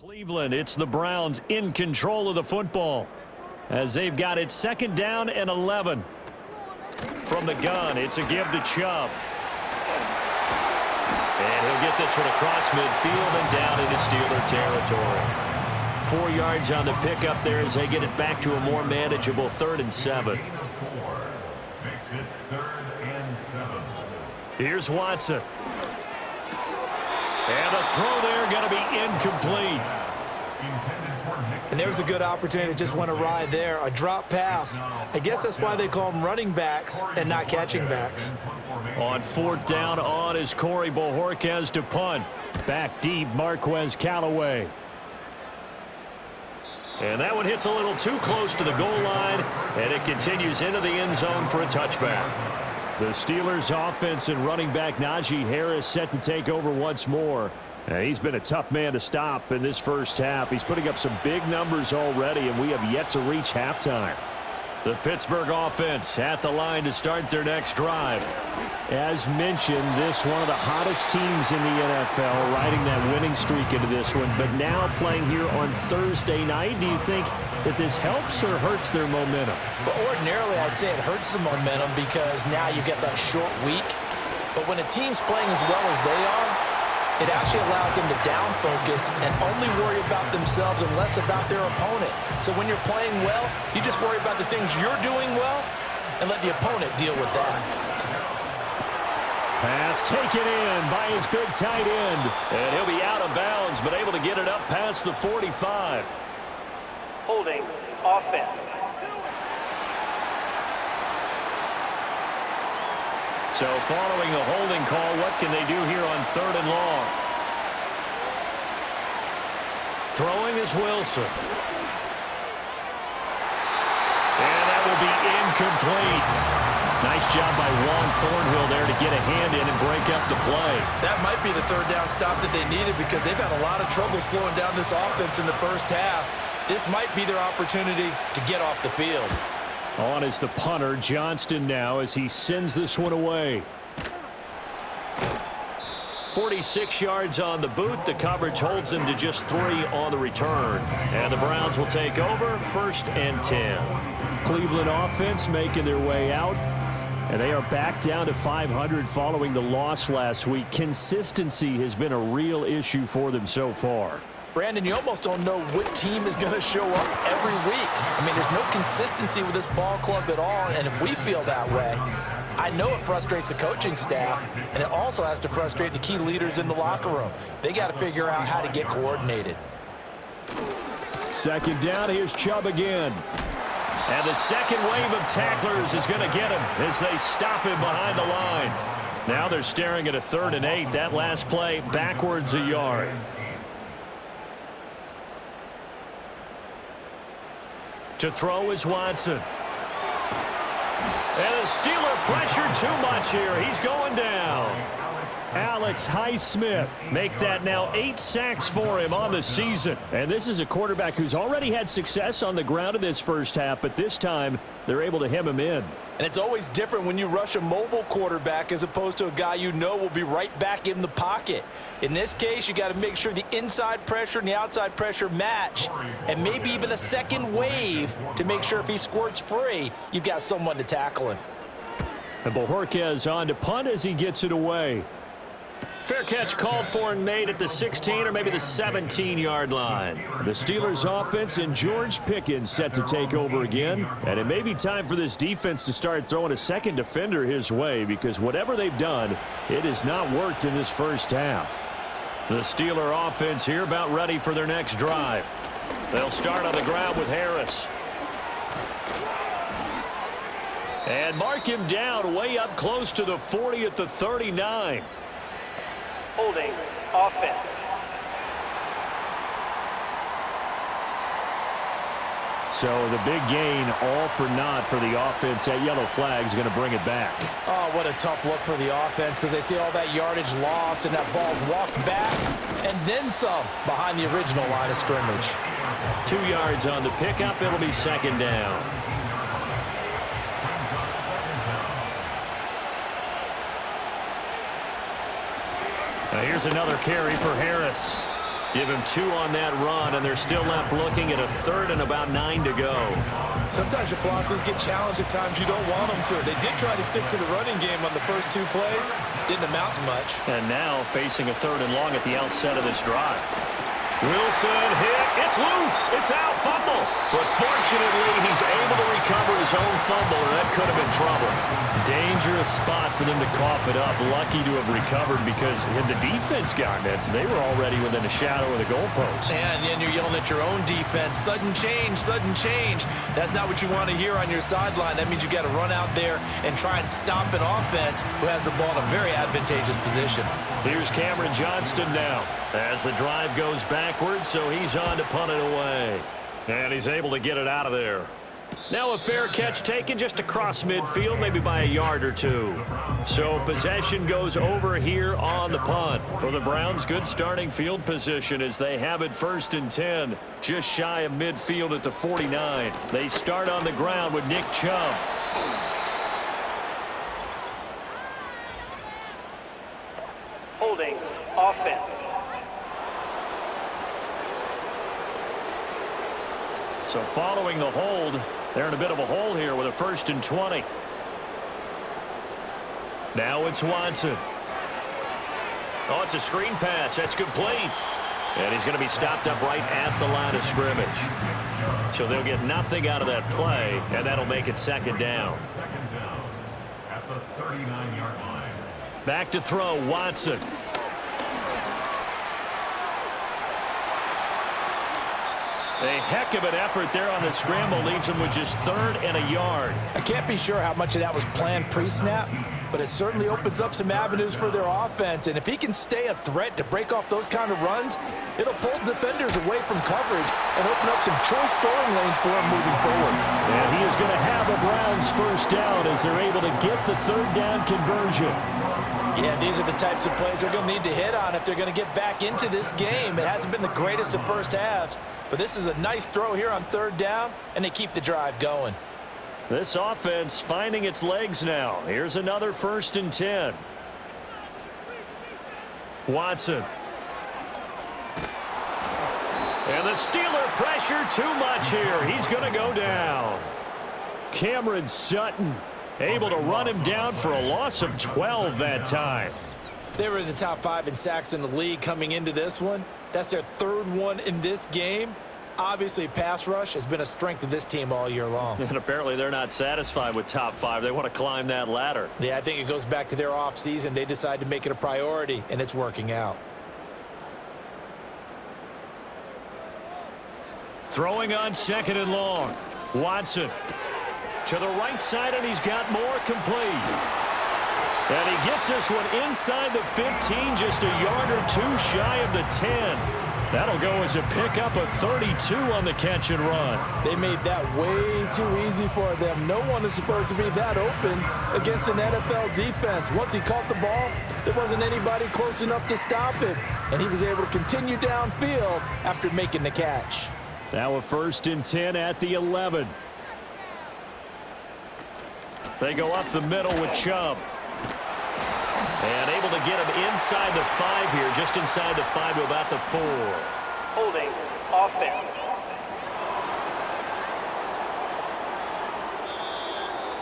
Cleveland, it's the Browns in control of the football as they've got it 2nd down and 11. From the gun, it's a give to Chubb. And he'll get this one across midfield and down into Steeler territory. 4 yards on the pickup there as they get it back to a more manageable 3rd and 7. Here's Watson. And the throw there going to be incomplete. And there's a good opportunity. Just went awry there. A drop pass. I guess that's why they call them running backs and not catching backs. On 4th down on is Corey Bojorquez to punt. Back deep, Marquez Callaway. And that one hits a little too close to the goal line, and it continues into the end zone for a touchback. The Steelers offense and running back Najee Harris set to take over once more. He's been a tough man to stop in this first half. He's putting up some big numbers already, and we have yet to reach halftime. The Pittsburgh offense at the line to start their next drive. As mentioned, this one of the hottest teams in the NFL, riding that winning streak into this one, but now playing here on Thursday night. Do you think that this helps or hurts their momentum? But ordinarily, I'd say it hurts the momentum because now you get that short week. But when a team's playing as well as they are, it actually allows them to down focus and only worry about themselves and less about their opponent. So when you're playing well, you just worry about the things you're doing well and let the opponent deal with that. Pass taken in by his big tight end. And he'll be out of bounds, but able to get it up past the 45. Holding offense. So following a holding call, what can they do here on 3rd and long? Throwing is Wilson. And that will be incomplete. Nice job by Juan Thornhill there to get a hand in and break up the play. That might be the 3rd down stop that they needed because they've had a lot of trouble slowing down this offense in the first half. This might be their opportunity to get off the field. On is the punter, Johnston, now as he sends this one away. 46 yards on the boot. The coverage holds him to just 3 on the return. And the Browns will take over 1st and 10. Cleveland offense making their way out. And they are back down to 500 following the loss last week. Consistency has been a real issue for them so far. Brandon, you almost don't know what team is going to show up every week. I mean, there's no consistency with this ball club at all, and if we feel that way, I know it frustrates the coaching staff, and it also has to frustrate the key leaders in the locker room. They got to figure out how to get coordinated. 2nd down, here's Chubb again. And the second wave of tacklers is going to get him as they stop him behind the line. Now they're staring at a 3rd and 8. That last play backwards a yard. To throw is Watson. And the Steeler pressure too much here. He's going down. Alex Highsmith make that now 8 sacks for him on the season. And this is a quarterback who's already had success on the ground in this first half, but this time they're able to hem him in. And it's always different when you rush a mobile quarterback as opposed to a guy you know will be right back in the pocket. In this case, you got to make sure the inside pressure and the outside pressure match, and maybe even a second wave to make sure if he squirts free, you've got someone to tackle him. And Bojorquez on to punt as he gets it away. Fair catch called for and made at the 16 or maybe the 17-yard line. The Steelers offense and George Pickens set to take over again. And it may be time for this defense to start throwing a second defender his way because whatever they've done, it has not worked in this first half. The Steeler offense here about ready for their next drive. They'll start on the ground with Harris. And mark him down way up close to the 40 at the 39. Holding offense. So the big gain, all for naught for the offense. That yellow flag is going to bring it back. Oh, what a tough look for the offense because they see all that yardage lost and that ball's walked back and then some behind the original line of scrimmage. 2 yards on the pickup. It'll be 2nd down. Now here's another carry for Harris. Give him 2 on that run, and they're still left looking at a 3rd and about 9 to go. Sometimes your philosophies get challenged at times you don't want them to. They did try to stick to the running game on the first 2 plays. Didn't amount to much. And now facing a 3rd and long at the outset of this drive. Wilson hit. It's loose. It's out. Fumble. But fortunately, he's able to recover his own fumble, or that could have been trouble. Dangerous spot for them to cough it up. Lucky to have recovered because had the defense gotten it, they were already within a shadow of the goalpost. And you're yelling at your own defense. Sudden change, sudden change. That's not what you want to hear on your sideline. That means you got to run out there and try and stop an offense who has the ball in a very advantageous position. Here's Cameron Johnston now as the drive goes backwards, so he's on to punt it away. And he's able to get it out of there. Now a fair catch taken just across midfield, maybe by a yard or 2. So possession goes over here on the punt. For the Browns, good starting field position as they have it 1st and 10, just shy of midfield at the 49. They start on the ground with Nick Chubb. Holding. Offense. So following the hold, they're in a bit of a hole here with a 1st and 20. Now it's Watson. Oh, it's a screen pass. That's complete. And he's going to be stopped up right at the line of scrimmage. So they'll get nothing out of that play, and that'll make it 2nd down. At the 39-yard line. Back to throw, Watson. A heck of an effort there on the scramble leaves him with just 3rd and a yard. I can't be sure how much of that was planned pre-snap, but it certainly opens up some avenues for their offense. And if he can stay a threat to break off those kind of runs, it'll pull defenders away from coverage and open up some choice throwing lanes for him moving forward. And he is going to have a Browns 1st down as they're able to get the 3rd down conversion. Yeah, these are the types of plays they're going to need to hit on if they're going to get back into this game. It hasn't been the greatest of first halves, but this is a nice throw here on 3rd down, and they keep the drive going. This offense finding its legs now. Here's another 1st and 10. Watson. And the Steeler pressure too much here. He's going to go down. Cameron Sutton able to run him down for a loss of 12 that time. They were in the top 5 in sacks in the league coming into this one. That's their 3rd one in this game. Obviously, pass rush has been a strength of this team all year long. And apparently they're not satisfied with top 5. They want to climb that ladder. Yeah, I think it goes back to their offseason. They decided to make it a priority, and it's working out. Throwing on 2nd and long. Watson to the right side, and he's got more complete. And he gets this one inside the 15, just a yard or 2 shy of the 10. That'll go as a pickup of 32 on the catch and run. They made that way too easy for them. No one is supposed to be that open against an NFL defense. Once he caught the ball, there wasn't anybody close enough to stop it. And he was able to continue downfield after making the catch. Now a 1st and 10 at the 11. They go up the middle with Chubb. And able to get him inside the 5 here, just inside the 5 to about the 4. Holding. Offense.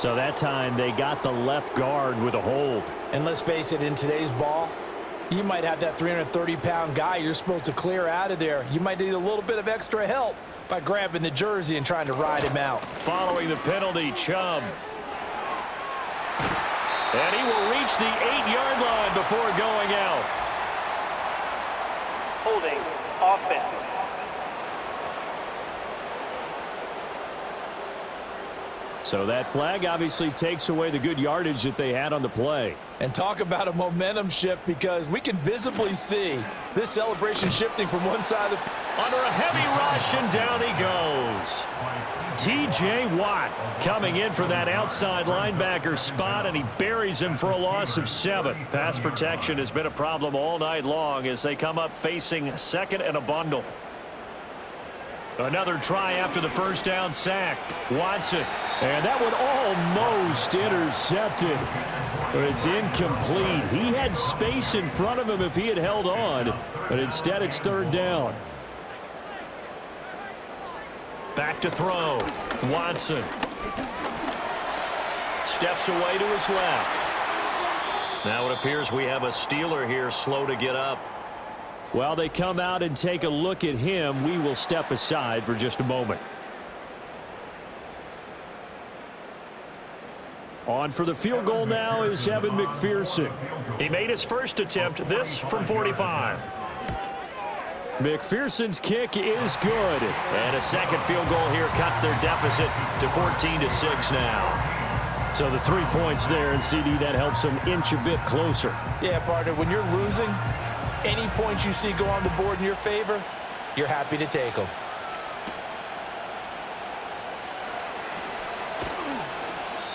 So that time they got the left guard with a hold. And let's face it, in today's ball, you might have that 330-pound guy you're supposed to clear out of there. You might need a little bit of extra help by grabbing the jersey and trying to ride him out. Following the penalty, Chubb. And he will reach the 8-yard line before going out. Holding. Offense. So that flag obviously takes away the good yardage that they had on the play. And talk about a momentum shift, because we can visibly see this celebration shifting from one side of the... Under a heavy rush, and down he goes. T.J. Watt coming in for that outside linebacker spot, and he buries him for a loss of 7. Pass protection has been a problem all night long as they come up facing 2nd and a bundle. Another try after the first down sack. Watson. And that one almost intercepted. But it's incomplete. He had space in front of him if he had held on. But instead it's third down. Back to throw. Watson. Steps away to his left. Now it appears we have a Steeler here slow to get up. While they come out and take a look at him, we will step aside for just a moment. On for the field goal now is Evan McPherson. He made his first attempt, this from 45. McPherson's kick is good. And a second field goal here cuts their deficit to 14-6 now. So the 3 points there, and CD, that helps them inch a bit closer. Yeah, partner, when you're losing, any points you see go on the board in your favor, you're happy to take them.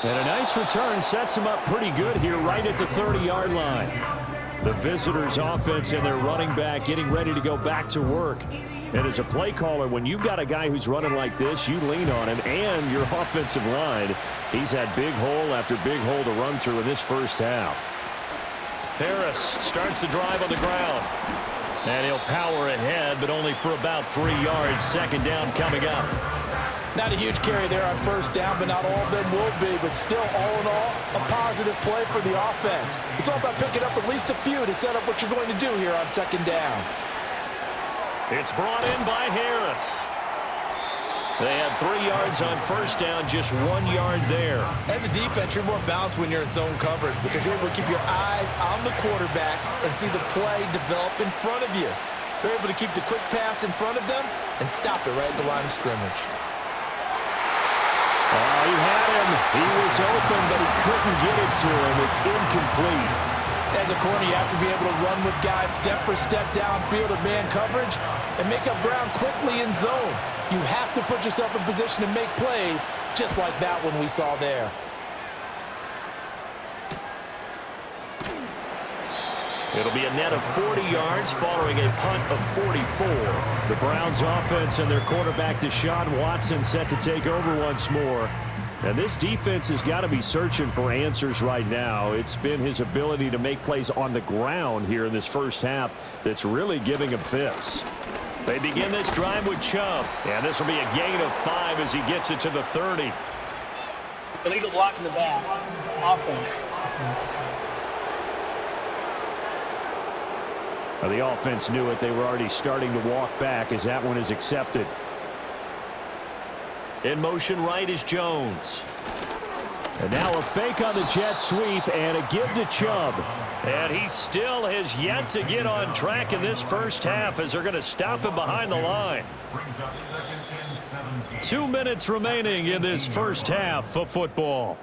And a nice return sets him up pretty good here right at the 30-yard line. The visitors' offense and their running back getting ready to go back to work. And as a play caller, when you've got a guy who's running like this, you lean on him and your offensive line. He's had big hole after big hole to run through in this first half. Harris starts the drive on the ground. And he'll power ahead, but only for about 3 yards. Second down coming up. Not a huge carry there on first down, but not all of them will be. But still, all in all, a positive play for the offense. It's all about picking up at least a few to set up what you're going to do here on second down. It's brought in by Harris. They had 3 yards on first down, just 1 yard there. As a defense, you're more balanced when you're in zone coverage because you're able to keep your eyes on the quarterback and see the play develop in front of you. They're able to keep the quick pass in front of them and stop it right at the line of scrimmage. Oh, he had him. He was open, but he couldn't get it to him. It's incomplete. As a corner, you have to be able to run with guys step for step downfield of man coverage and make up ground quickly in zone. You have to put yourself in position to make plays, just like that one we saw there. It'll be a net of 40 yards following a punt of 44. The Browns offense and their quarterback Deshaun Watson set to take over once more. And this defense has got to be searching for answers right now. It's been his ability to make plays on the ground here in this first half that's really giving him fits. They begin this drive with Chubb. And this will be a gain of 5 as he gets it to the 30. Illegal block in the back. Offense. The offense knew it. They were already starting to walk back as that one is accepted. In motion right is Jones. And now a fake on the jet sweep and a give to Chubb. And he still has yet to get on track in this first half as they're going to stop him behind the line. 2 minutes remaining in this first half of football.